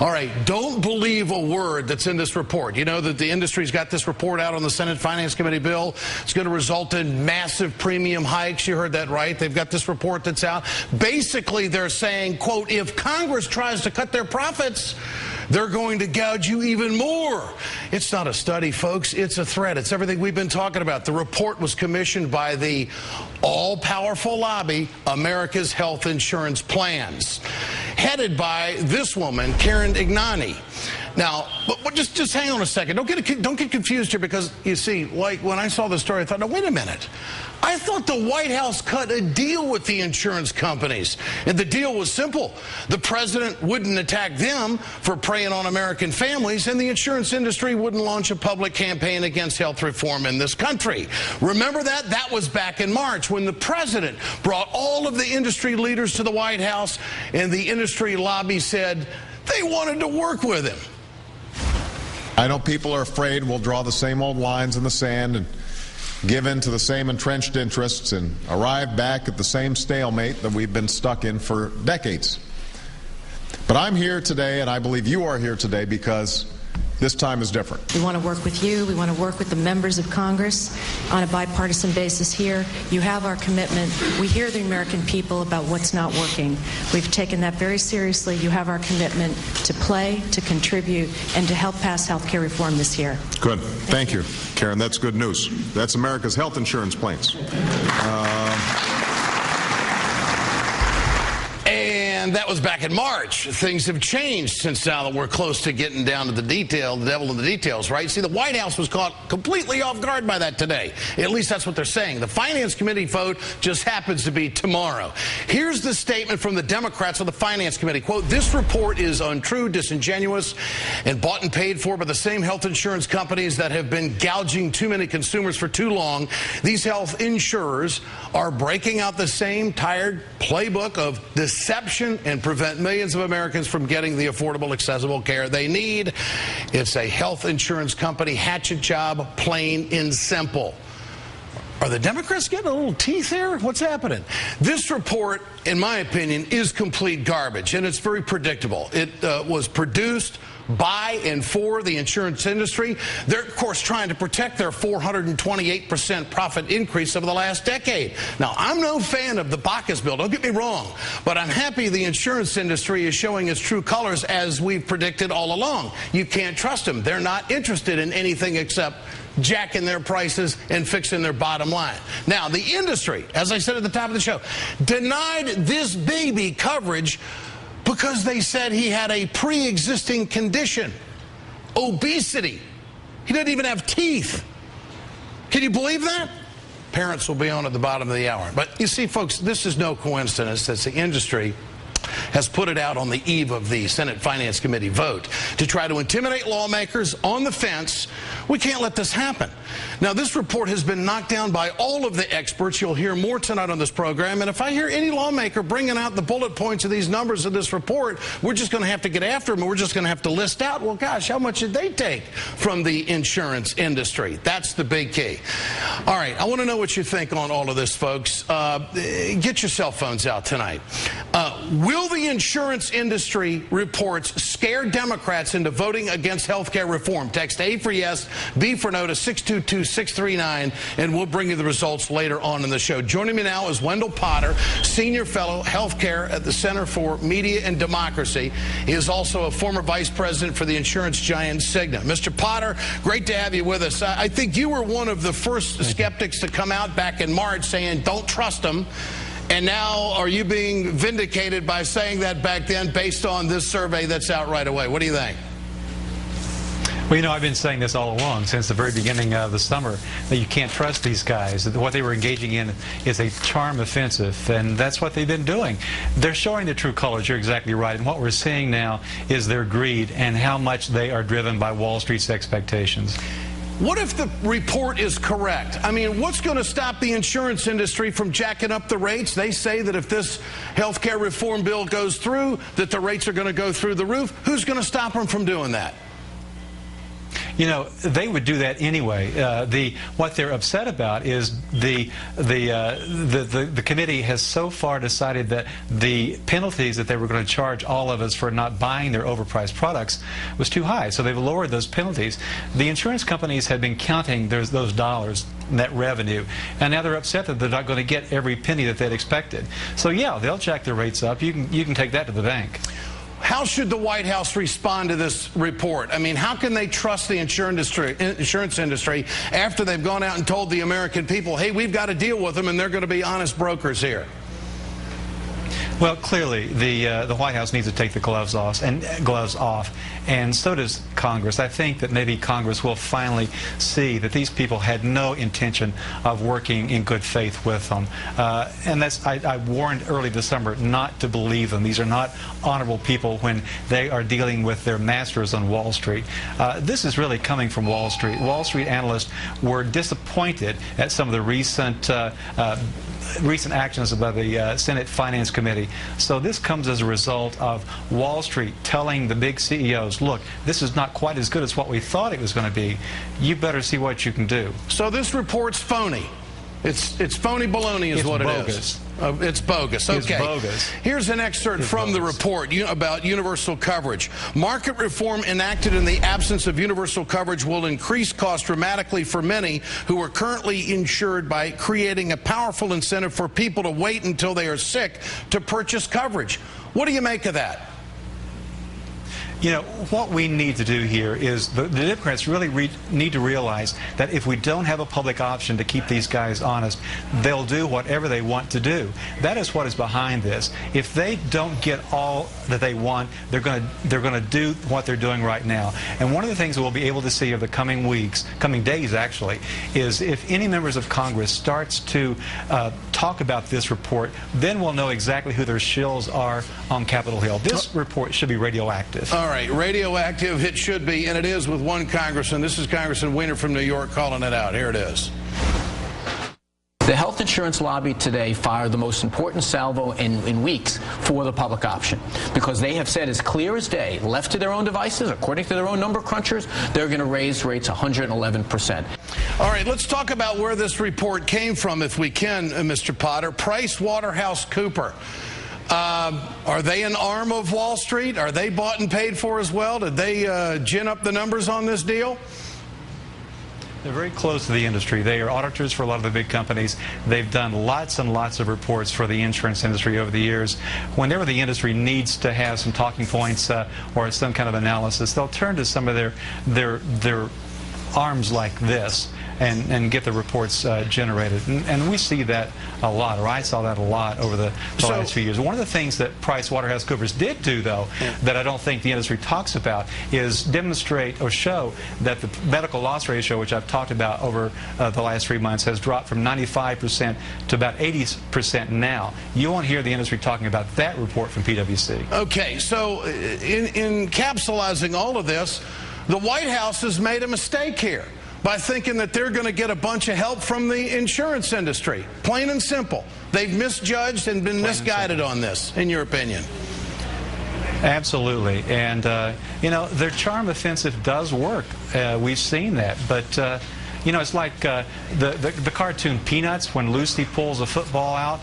All right, don't believe a word that's in this report. You know that the industry's got this report out on the Senate Finance Committee bill. It's going to result in massive premium hikes. You heard that right. They've got this report that's out. Basically, they're saying, quote, if Congress tries to cut their profits, they're going to gouge you even more. It's not a study, folks. It's a threat. It's everything we've been talking about. The report was commissioned by the all-powerful lobby, America's Health Insurance Plans, headed by this woman, Karen Ignani. Now, but just hang on a second. Don't get confused here, because, you see, like when I saw the story, I thought, no, wait a minute. I thought the White House cut a deal with the insurance companies, and the deal was simple. The president wouldn't attack them for preying on American families, and the insurance industry wouldn't launch a public campaign against health reform in this country. Remember that? That was back in March when the president brought all of the industry leaders to the White House, and the industry lobby said they wanted to work with him. I know people are afraid we'll draw the same old lines in the sand and give in to the same entrenched interests and arrive back at the same stalemate that we've been stuck in for decades. But I'm here today, and I believe you are here today, because this time is different. We want to work with you. We want to work with the members of Congress on a bipartisan basis here. You have our commitment. We hear the American people about what's not working. We've taken that very seriously. You have our commitment to play, to contribute, and to help pass health care reform this year. Good. Thank you, Karen. That's good news. That's America's health insurance plans. And that was back in March. Things have changed since now that we're close to getting down to the detail, the devil in the details, right? See, the White House was caught completely off guard by that today. At least that's what they're saying. The Finance Committee vote just happens to be tomorrow. Here's the statement from the Democrats on the Finance Committee. Quote, this report is untrue, disingenuous, and bought and paid for by the same health insurance companies that have been gouging too many consumers for too long. These health insurers are breaking out the same tired playbook of deception and prevent millions of Americans from getting the affordable, accessible care they need. It's a health insurance company hatchet job, plain and simple. Are the Democrats getting a little teeth here? What's happening? This report, in my opinion, is complete garbage, and it's very predictable. It was produced by and for the insurance industry. They're, of course, trying to protect their 428% profit increase over the last decade. Now, I'm no fan of the Bacchus bill, don't get me wrong, but I'm happy the insurance industry is showing its true colors, as we've predicted all along. You can't trust them. They're not interested in anything except jacking their prices and fixing their bottom line. Now, the industry, as I said at the top of the show, denied this baby coverage because they said he had a pre-existing condition, obesity. He didn't even have teeth. Can you believe that? Parents will be on at the bottom of the hour. But you see, folks, this is no coincidence that the industry has put it out on the eve of the Senate Finance Committee vote to try to intimidate lawmakers on the fence. We can't let this happen. Now, this report has been knocked down by all of the experts. You'll hear more tonight on this program. And if I hear any lawmaker bringing out the bullet points of these numbers of this report, we're just going to have to get after them, and we're just going to have to list out, well, gosh, how much did they take from the insurance industry? That's the big key. All right, I want to know what you think on all of this, folks. Get your cell phones out tonight. Will the insurance industry reports scare Democrats into voting against health care reform? Text A for yes, B for no to 622-639, and we'll bring you the results later on in the show. Joining me now is Wendell Potter, Senior Fellow, Healthcare at the Center for Media and Democracy. He is also a former Vice President for the insurance giant Cigna. Mr. Potter, great to have you with us. I think you were one of the first skeptics to come out back in March saying don't trust them. And now, are you being vindicated by saying that back then based on this survey that's out right away? What do you think? Well, you know, I've been saying this all along since the very beginning of the summer, that you can't trust these guys. What they were engaging in is a charm offensive, and that's what they've been doing. They're showing their true colors. You're exactly right. And what we're seeing now is their greed and how much they are driven by Wall Street's expectations. What if the report is correct? I mean, what's going to stop the insurance industry from jacking up the rates? They say that if this health care reform bill goes through, that the rates are going to go through the roof. Who's going to stop them from doing that? you know, they would do that anyway. What they're upset about is the committee has so far decided that the penalties that they were going to charge all of us for not buying their overpriced products was too high. So they've lowered those penalties. The insurance companies had been counting those dollars, net revenue, and now they're upset that they're not going to get every penny that they'd expected. So yeah, they'll jack their rates up. You can take that to the bank. How should the White House respond to this report? I mean, how can they trust the insurance industry after they've gone out and told the American people, hey, we've got to deal with them and they're going to be honest brokers here? Well, clearly, the White House needs to take the gloves off, and so does Congress. I think that maybe Congress will finally see that these people had no intention of working in good faith with them. And I warned early this summer not to believe them. These are not honorable people when they are dealing with their masters on Wall Street. This is really coming from Wall Street. Wall Street analysts were disappointed at some of the recent actions by the Senate Finance Committee. So this comes as a result of Wall Street telling the big CEOs, look, this is not quite as good as what we thought it was going to be. You better see what you can do. So this report's phony. It's phony baloney is what it is. It's bogus. Okay. It's bogus. Here's an excerpt from the report about universal coverage. Market reform enacted in the absence of universal coverage will increase costs dramatically for many who are currently insured by creating a powerful incentive for people to wait until they are sick to purchase coverage. What do you make of that? You know, what we need to do here is the Democrats really need to realize that if we don't have a public option to keep these guys honest, they'll do whatever they want to do. That is what is behind this. If they don't get all that they want, they're going to do what they're doing right now. And one of the things we'll be able to see over the coming weeks, coming days actually, is if any members of Congress starts to talk about this report, then we'll know exactly who their shills are on Capitol Hill. This report should be radioactive. All right, radioactive it should be, and it is with one congressman. This is Congressman Weiner from New York calling it out. Here it is. The health insurance lobby today fired the most important salvo in weeks for the public option, because they have said as clear as day, left to their own devices, according to their own number crunchers, they're going to raise rates 111%. All right, let's talk about where this report came from, if we can, Mr. Potter. PricewaterhouseCoopers. Are they an arm of Wall Street? Are they bought and paid for as well? Did they gin up the numbers on this deal? They're very close to the industry. They are auditors for a lot of the big companies. They've done lots and lots of reports for the insurance industry over the years. Whenever the industry needs to have some talking points or some kind of analysis, they'll turn to some of their arms like this and get the reports generated. And we see that a lot, or I saw that a lot over the last few years. One of the things that PricewaterhouseCoopers did do, though, that I don't think the industry talks about, is demonstrate or show that the medical loss ratio, which I've talked about over the last 3 months, has dropped from 95% to about 80% now. You won't hear the industry talking about that report from PwC. Okay, so in capsulizing all of this, the White House has made a mistake here by thinking that they're going to get a bunch of help from the insurance industry. Plain and simple. They've misjudged and been misguided on this, in your opinion. Absolutely. And, you know, their charm offensive does work. We've seen that. But, you know, it's like the cartoon Peanuts when Lucy pulls a football out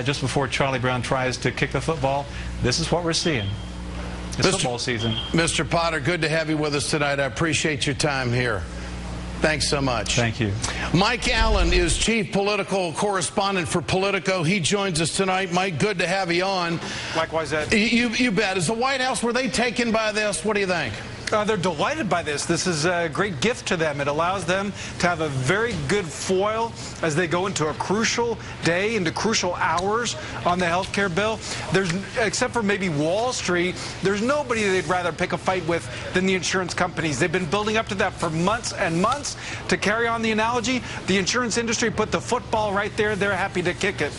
just before Charlie Brown tries to kick the football. This is what we're seeing. It's football season. Mr. Potter, good to have you with us tonight. I appreciate your time here. Thanks so much. Thank you. Mike Allen is chief political correspondent for Politico. He joins us tonight. Mike, good to have you on. Likewise, Ed. You bet. Is the White House, were they taken by this? What do you think? They're delighted by this. This is a great gift to them. It allows them to have a very good foil as they go into a crucial day, into crucial hours on the health care bill. There's, except for maybe Wall Street, there's nobody they'd rather pick a fight with than the insurance companies. They've been building up to that for months and months. To carry on the analogy, the insurance industry put the football right there. They're happy to kick it.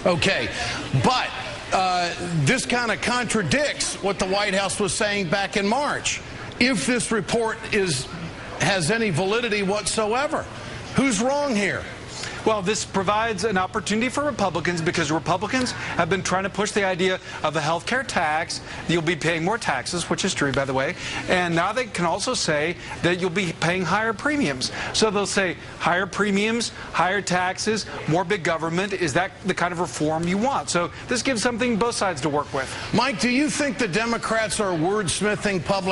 Okay, but this kind of contradicts what the White House was saying back in March. If this report has any validity whatsoever, who's wrong here? Well, this provides an opportunity for Republicans because Republicans have been trying to push the idea of a health care tax. You'll be paying more taxes, which is true, by the way. And now they can also say that you'll be paying higher premiums. So they'll say higher premiums, higher taxes, more big government. Is that the kind of reform you want? So this gives something both sides to work with. Mike, do you think the Democrats are wordsmithing public